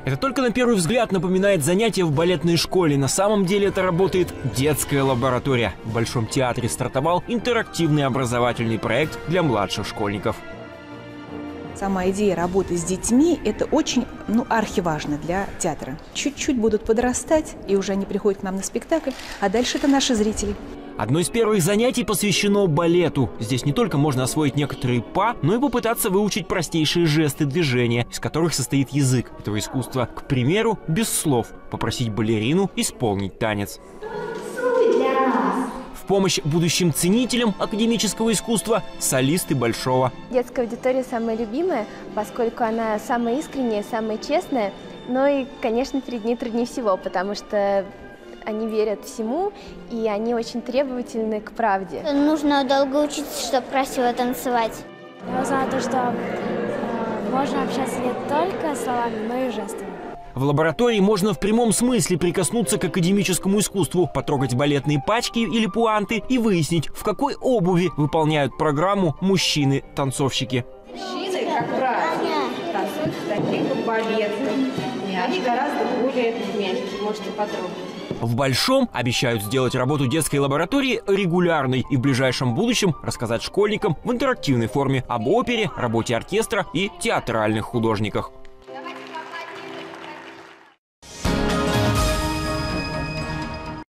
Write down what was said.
Это только на первый взгляд напоминает занятие в балетной школе. На самом деле это работает детская лаборатория. В Большом театре стартовал интерактивный образовательный проект для младших школьников. Сама идея работы с детьми – это очень архиважно для театра. Чуть-чуть будут подрастать, и уже они приходят к нам на спектакль, а дальше это наши зрители. Одно из первых занятий посвящено балету. Здесь не только можно освоить некоторые па, но и попытаться выучить простейшие жесты движения, из которых состоит язык этого искусства. К примеру, без слов попросить балерину исполнить танец. В помощь будущим ценителям академического искусства солисты Большого. Детская аудитория самая любимая, поскольку она самая искренняя, самая честная. Но и, конечно, перед ней труднее всего, потому что они верят всему, и они очень требовательны к правде. Нужно долго учиться, чтобы красиво танцевать. Я узнала то, что можно общаться не только словами, но и жестами. В лаборатории можно в прямом смысле прикоснуться к академическому искусству, потрогать балетные пачки или пуанты и выяснить, в какой обуви выполняют программу мужчины-танцовщики. Мужчины, как правило, танцуют в таких балетных. Они гораздо более мягкие, можете потрогать. В Большом обещают сделать работу детской лаборатории регулярной и в ближайшем будущем рассказать школьникам в интерактивной форме об опере, работе оркестра и театральных художниках.